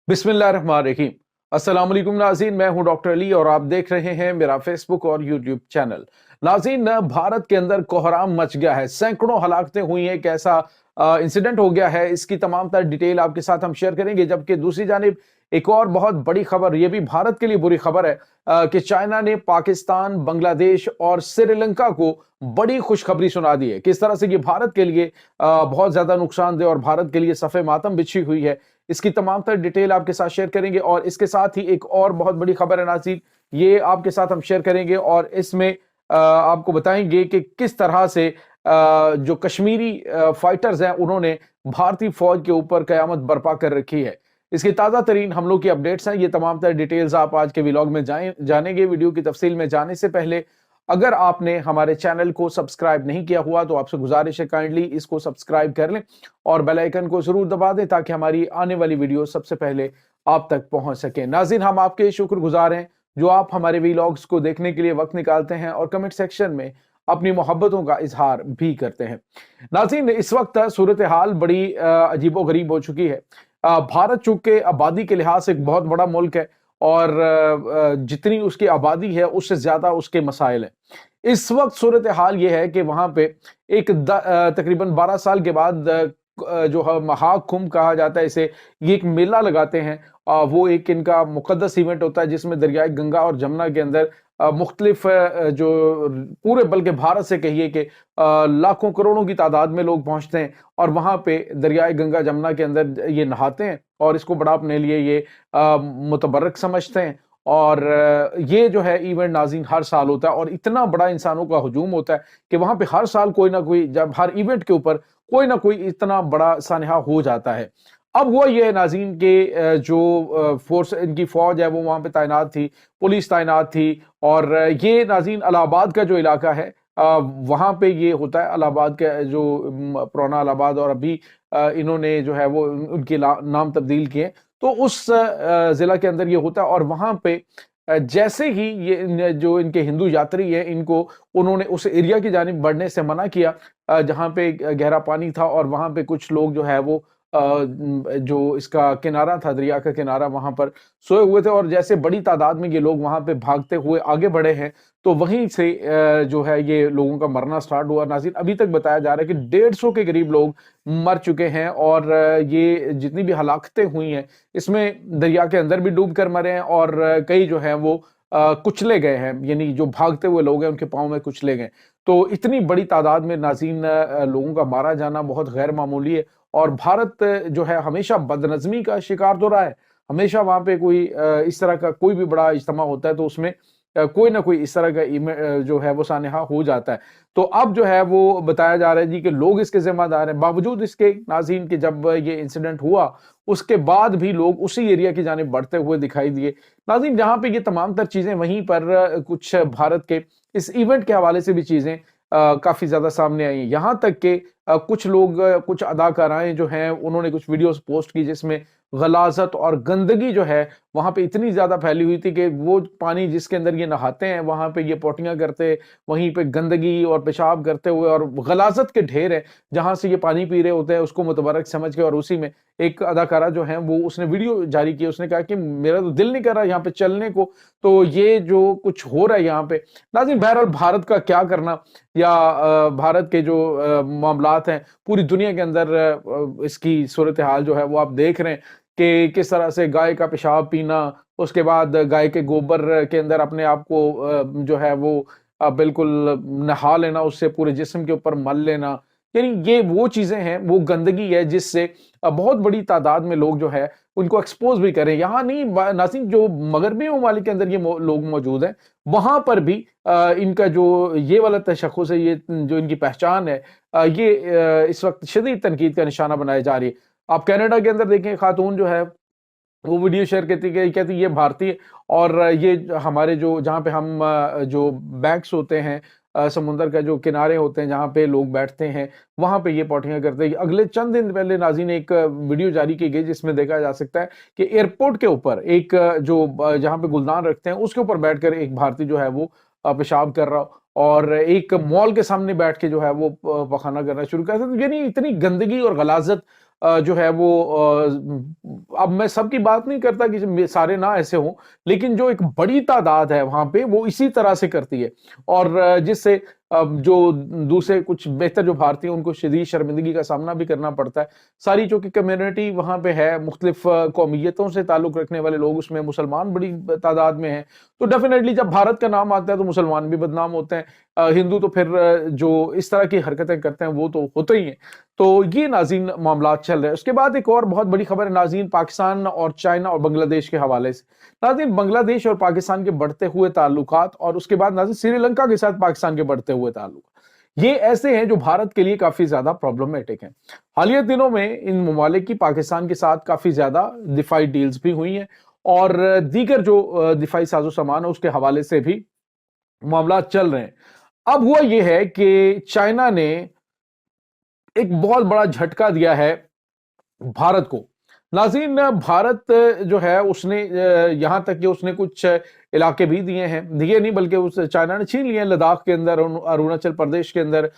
बिस्मिल्लाहिर्रहमानिर्रहीम। अस्सलाम वालेकुम नाज़रीन, मैं हूं डॉक्टर अली और आप देख रहे हैं मेरा फेसबुक और यूट्यूब चैनल। नाज़रीन, भारत के अंदर कोहराम मच गया है, सैकड़ों हलाकतें हुई हैं। कैसा इंसिडेंट हो गया है, इसकी तमाम तर डिटेल आपके साथ हम शेयर करेंगे। जबकि दूसरी जानिब एक और बहुत बड़ी खबर, ये भी भारत के लिए बुरी खबर है कि चाइना ने पाकिस्तान, बांग्लादेश और श्रीलंका को बड़ी खुशखबरी सुना दी है। किस तरह से ये भारत के लिए बहुत ज्यादा नुकसानदेह और भारत के लिए सफ़े मातम बिछी हुई है, इसकी तमाम तर डिटेल आपके साथ शेयर करेंगे। और इसके साथ ही एक और बहुत बड़ी खबर है नाज़रीन, ये आपके साथ हम शेयर करेंगे और इसमें आपको बताएंगे कि किस तरह से जो कश्मीरी फाइटर्स हैं उन्होंने भारतीय फौज के ऊपर कयामत बर्पा कर रखी है। इसकी ताज़ा तरीन हमलों की अपडेट्स हैं। ये तमाम तर डिटेल्स आप आज के व्लॉग में जानेंगे। वीडियो की तफसील में जाने से पहले अगर आपने हमारे चैनल को सब्सक्राइब नहीं किया हुआ तो आपसे गुजारिश है काइंडली इसको सब्सक्राइब कर लें और बेल आइकन को जरूर दबा दें ताकि हमारी आने वाली वीडियो सबसे पहले आप तक पहुंच सके। नाज़रीन, हम आपके शुक्रगुजार हैं जो आप हमारे व्लॉग्स को देखने के लिए वक्त निकालते हैं और कमेंट सेक्शन में अपनी मोहब्बतों का इजहार भी करते हैं। नाज़रीन, इस वक्त सूरत हाल बड़ी अजीबो गरीब हो चुकी है। भारत चूंकि आबादी के लिहाज से एक बहुत बड़ा मुल्क है और जितनी उसकी आबादी है उससे ज्यादा उसके मसाइल हैं। इस वक्त सूरत हाल ये है कि वहां पे एक तकरीबन 12 साल के बाद जो है महाकुंभ कहा जाता है इसे, ये एक मेला लगाते हैं। वो एक इनका मुकद्दस इवेंट होता है जिसमें दरियाई गंगा और जमुना के अंदर मुख्तलिफ जो पूरे बल्कि भारत से कहिए कि लाखों करोड़ों की तादाद में लोग पहुंचते हैं और वहां पे दरियाई गंगा जमुना के अंदर ये नहाते हैं और इसको बड़ा अपने लिए ये मुतबर्रक समझते हैं। और ये जो है इवेंट नाज़रीन हर साल होता है और इतना बड़ा इंसानों का हुजूम होता है कि वहां पे हर साल कोई ना कोई, जब हर इवेंट के ऊपर कोई ना कोई इतना बड़ा सानहा हो जाता है। अब हुआ ये है नाज़रीन के जो फोर्स इनकी फौज है वो वहां पे तैनात थी, पुलिस तैनात थी। और ये नाज़रीन इलाहाबाद का जो इलाका है वहां पे ये होता है। इलाहाबाद का जो पुराना इलाहाबाद और अभी इन्होंने जो है वो उनके नाम तब्दील किए, तो उस जिला के अंदर ये होता है। और वहां पे जैसे ही ये जो इनके हिंदू यात्री हैं इनको उन्होंने उस एरिया की जानिब बढ़ने से मना किया जहां पे गहरा पानी था और वहां पे कुछ लोग जो है वो जो इसका किनारा था, दरिया का किनारा, वहां पर सोए हुए थे। और जैसे बड़ी तादाद में ये लोग वहां पे भागते हुए आगे बढ़े हैं तो वहीं से जो है ये लोगों का मरना स्टार्ट हुआ। नाज़रीन, अभी तक बताया जा रहा है कि 150 के करीब लोग मर चुके हैं और ये जितनी भी हलाकतें हुई हैं इसमें दरिया के अंदर भी डूब कर मरे हैं और कई जो है वो कुचले गए हैं, यानी जो भागते हुए लोग हैं उनके पाँव में कुचले गए। तो इतनी बड़ी तादाद में नाज़रीन लोगों का मारा जाना बहुत गैर मामूली है। और भारत जो है हमेशा बदनज़मी का शिकार तो रहा है। हमेशा वहां पे कोई इस तरह का कोई भी बड़ा इज्तिमा होता है तो उसमें कोई ना कोई इस तरह का जो है वो सानहा हो जाता है। तो अब जो है वो बताया जा रहा है जी कि लोग इसके जिम्मेदार हैं। बावजूद इसके नाज़रीन के जब ये इंसिडेंट हुआ उसके बाद भी लोग उसी एरिया की जानिब बढ़ते हुए दिखाई दिए। नाज़रीन, जहां पे ये तमाम तर चीजें, वहीं पर कुछ भारत के इस इवेंट के हवाले से भी चीजें काफी ज्यादा सामने आई। यहाँ तक कि कुछ लोग, कुछ अदाकाराएं जो हैं उन्होंने कुछ वीडियोस पोस्ट की जिसमें गलाजत और गंदगी जो है वहां पे इतनी ज्यादा फैली हुई थी कि वो पानी जिसके अंदर ये नहाते हैं वहां पे ये पोटियां करते, वहीं पे गंदगी और पेशाब करते हुए और गलाजत के ढेर है जहां से ये पानी पी रहे होते हैं उसको मुतबरक समझ के। और उसी में एक अदाकारा जो है वो उसने वीडियो जारी की, उसने कहा कि मेरा तो दिल नहीं कर रहा यहाँ पे चलने को, तो ये जो कुछ हो रहा है यहाँ पे। नाज़रीन, बहरहाल भारत का क्या करना या भारत के जो मामलात हैं पूरी दुनिया के अंदर इसकी सूरत हाल जो है वो आप देख रहे हैं कि किस तरह से गाय का पेशाब पीना, उसके बाद गाय के गोबर के अंदर अपने आप को जो है वो बिल्कुल नहा लेना, उससे पूरे जिस्म के ऊपर मल लेना। यानी ये वो चीजें हैं, वो गंदगी है जिससे बहुत बड़ी तादाद में लोग जो है उनको एक्सपोज भी करें। यहाँ नहीं नाज़रीन, जो मगरबी ममालिक के अंदर ये लोग मौजूद हैं वहां पर भी इनका जो ये वाला तशख़्ख़ुस है, ये जो इनकी पहचान है, ये इस वक्त शदीद तनकीद का निशाना बनाई जा रही है। आप कनाडा के अंदर देखें, खातून जो है वो वीडियो शेयर कहती ये भारतीय और ये हमारे जो जहाँ पे हम जो बैंक्स होते हैं, समुंदर का जो किनारे होते हैं जहाँ पे लोग बैठते हैं वहां पे ये पॉटियां करते हैं। अगले चंद दिन पहले नाज़रीन एक वीडियो जारी की गई जिसमें देखा जा सकता है कि एयरपोर्ट के ऊपर एक जो जहाँ पे गुलदान रखते हैं उसके ऊपर बैठकर एक भारतीय जो है वो पेशाब कर रहा और एक मॉल के सामने बैठ के जो है वो पखाना करना शुरू कर दिया। तो यानी इतनी गंदगी और गलाजत जो है वो अब मैं सबकी बात नहीं करता कि सारे ना ऐसे हों, लेकिन जो एक बड़ी तादाद है वहां पे वो इसी तरह से करती है, और जिससे जो दूसरे कुछ बेहतर जो भारतीय उनको शदीद शर्मिंदगी का सामना भी करना पड़ता है। सारी जो कि कम्युनिटी वहां पे है, मुख्तलिफ कौमियतों से ताल्लुक रखने वाले लोग, उसमें मुसलमान बड़ी तादाद में हैं। तो डेफिनेटली जब भारत का नाम आता है तो मुसलमान भी बदनाम होते हैं, हिंदू तो फिर जो इस तरह की हरकतें करते हैं वो तो होते ही हैं। तो ये नाज़रीन मामला चल रहे हैं। उसके बाद एक और बहुत बड़ी खबर है नाज़रीन, पाकिस्तान और चाइना और बांग्लादेश के हवाले से। नाज़रीन, बांग्लादेश और पाकिस्तान के बढ़ते हुए ताल्लुकात, और उसके बाद नाज़रीन श्रीलंका के साथ पाकिस्तान के बढ़ते हुए ताल्लुक, ये ऐसे हैं जो भारत के लिए काफी ज्यादा प्रॉब्लमेटिक हैं। हालिया दिनों में इन ममालिक की पाकिस्तान के साथ काफी ज्यादा दिफाई डील्स भी हुई हैं, और दीगर जो दिफाई साजो सामान है उसके हवाले से भी मामला चल रहे हैं। अब हुआ यह है कि चाइना ने एक बहुत बड़ा झटका दिया है भारत को। नाज़रीन, भारत जो है उसने यहां तक कि उसने कुछ इलाके भी दिए नहीं बल्कि उस चाइना ने छीन लिए। लद्दाख के अंदर, अरुणाचल प्रदेश के अंदर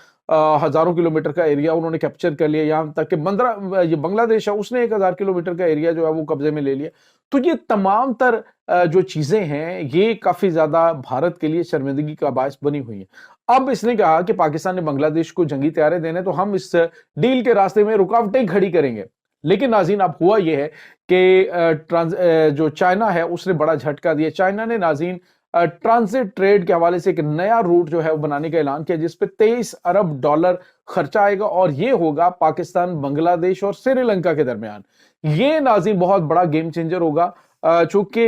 हजारों किलोमीटर का एरिया उन्होंने कैप्चर कर लिया। यहां तक कि ये बांग्लादेश है, उसने 1000 किलोमीटर का एरिया जो है वो कब्जे में ले लिया। तो ये तमाम तर जो चीजें हैं ये काफी ज्यादा भारत के लिए शर्मिंदगी का बायस बनी हुई है। अब इसने कहा कि पाकिस्तान ने बांग्लादेश को जंगी तैयारे देने, तो हम इस डील के रास्ते में रुकावटें खड़ी करेंगे। लेकिन नाज़रीन, अब हुआ यह है कि जो चाइना है उसने बड़ा झटका दिया। चाइना ने नाज़रीन ट्रांजिट ट्रेड के हवाले से एक नया रूट जो है वो बनाने का ऐलान किया, जिस पे $23 अरब खर्चा आएगा, और ये होगा पाकिस्तान, बांग्लादेश और श्रीलंका के दरमियान। ये नाज़रीन बहुत बड़ा गेम चेंजर होगा, चूंकि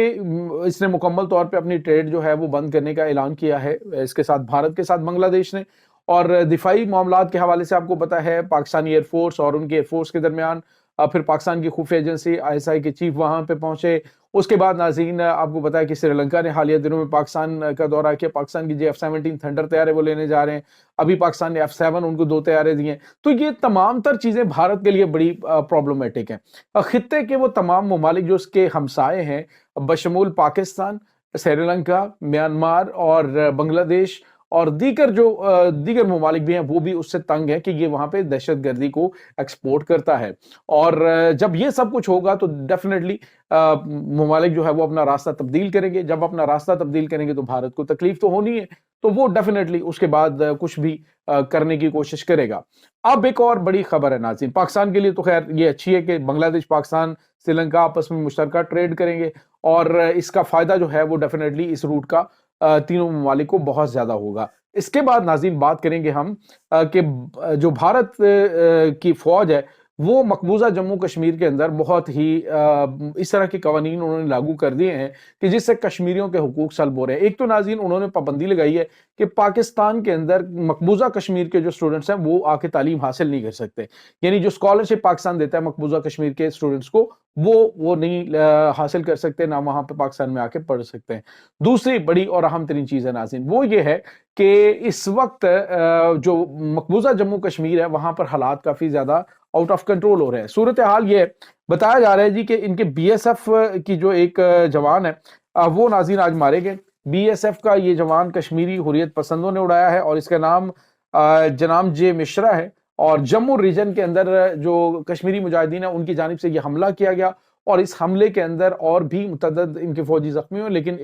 इसने मुकम्मल तौर पे अपनी ट्रेड जो है वो बंद करने का ऐलान किया है इसके साथ, भारत के साथ बांग्लादेश ने। और दिफाई मामलात के हवाले से आपको पता है पाकिस्तानी एयरफोर्स और उनके एयरफोर्स के दरमियान फिर पाकिस्तान की खुफिया एजेंसी ISI के चीफ वहां पे पहुंचे। उसके बाद नाज़रीन आपको पता है कि श्रीलंका ने हालिया दिनों में पाकिस्तान का दौरा किया। पाकिस्तान की जो F-17 थंडर तैयारे वो लेने जा रहे हैं। अभी पाकिस्तान ने F-7 उनको 2 तैयारे दिए। तो ये तमाम तर चीजें भारत के लिए बड़ी प्रॉब्लमेटिक हैं। खित्ते के वो तमाम ममालिक जो उसके हमसाए हैं, बशमूल पाकिस्तान, श्रीलंका, म्यांमार और बांग्लादेश और दीगर ममालिक भी हैं, वो भी उससे तंग है कि ये वहां पे दहशतगर्दी को एक्सपोर्ट करता है। और जब ये सब कुछ होगा तो डेफिनेटली ममालिक जो है वो अपना रास्ता तब्दील करेंगे। जब अपना रास्ता तब्दील करेंगे तो भारत को तकलीफ तो होनी है, तो वो डेफिनेटली उसके बाद कुछ भी करने की कोशिश करेगा। अब एक और बड़ी खबर है नाज़रीन, पाकिस्तान के लिए तो खैर ये अच्छी है कि बांग्लादेश, पाकिस्तान, श्रीलंका आपस में मुश्तरका ट्रेड करेंगे, और इसका फायदा जो है वो डेफिनेटली इस रूट का तीनों ममालिक को बहुत ज्यादा होगा। इसके बाद नाज़रीन बात करेंगे हम कि जो भारत की फौज है वो मकबूजा जम्मू कश्मीर के अंदर बहुत ही इस तरह के कवानीन उन्होंने लागू कर दिए हैं कि जिससे कश्मीरियों के हुकूक सल्ब हो रहे हैं। एक तो नाज़रीन उन्होंने पाबंदी लगाई है कि पाकिस्तान के अंदर मकबूजा कश्मीर के जो स्टूडेंट्स हैं वो आके तालीम हासिल नहीं कर सकते, यानी जो स्कॉलरशिप पाकिस्तान देता है मकबूजा कश्मीर के स्टूडेंट्स को वो नहीं हासिल कर सकते, ना वहां पे पाकिस्तान में आके पढ़ सकते हैं। दूसरी बड़ी और अहम तरीन चीज है नाज़रीन, वो ये है कि इस वक्त जो मकबूजा जम्मू कश्मीर है वहां पर हालात काफी ज्यादा आउट ऑफ कंट्रोल हो रहे हैं। सूरत हाल ये बताया जा रहा है जी कि इनके BSF की जो एक जवान है वो नाज़रीन आज मारे गए। BSF का ये जवान कश्मीरी हुर्रियत पसंदों ने उड़ाया है, और इसका नाम जनाब J मिश्रा है। और जम्मू रीजन के अंदर जो कश्मीरी मुजाहिदीन है उनकी जानिब से यह हमला किया गया, और इस हमले के अंदर और भी मुतअद्दिद इनके फौजी जख्मी हुए, लेकिन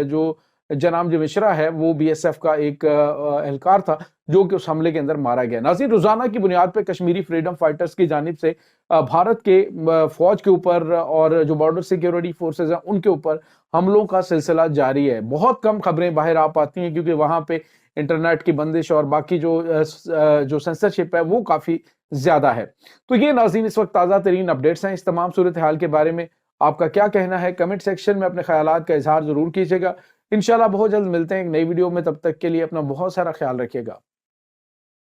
जो जनाब J मिश्रा है वो BSF का एक एहलकार था जो कि उस हमले के अंदर मारा गया। नाज़रीन, रोजाना की बुनियाद पर कश्मीरी फ्रीडम फाइटर्स की जानिब से भारत के फौज के ऊपर और जो बॉर्डर सिक्योरिटी फोर्सेज हैं उनके ऊपर हमलों का सिलसिला जारी है। बहुत कम खबरें बाहर आ पाती हैं क्योंकि वहां पे इंटरनेट की बंदिश और बाकी जो सेंसरशिप है वो काफी ज्यादा है। तो ये नाज़रीन इस वक्त ताज़ा तरीन अपडेट्स हैं। इस तमाम सूरत हाल के बारे में आपका क्या कहना है, कमेंट सेक्शन में अपने ख्यालात का इजहार जरूर कीजिएगा। इंशाल्लाह बहुत जल्द मिलते हैं एक नई वीडियो में, तब तक के लिए अपना बहुत सारा ख्याल रखिएगा।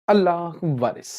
अल्लाह वारिस।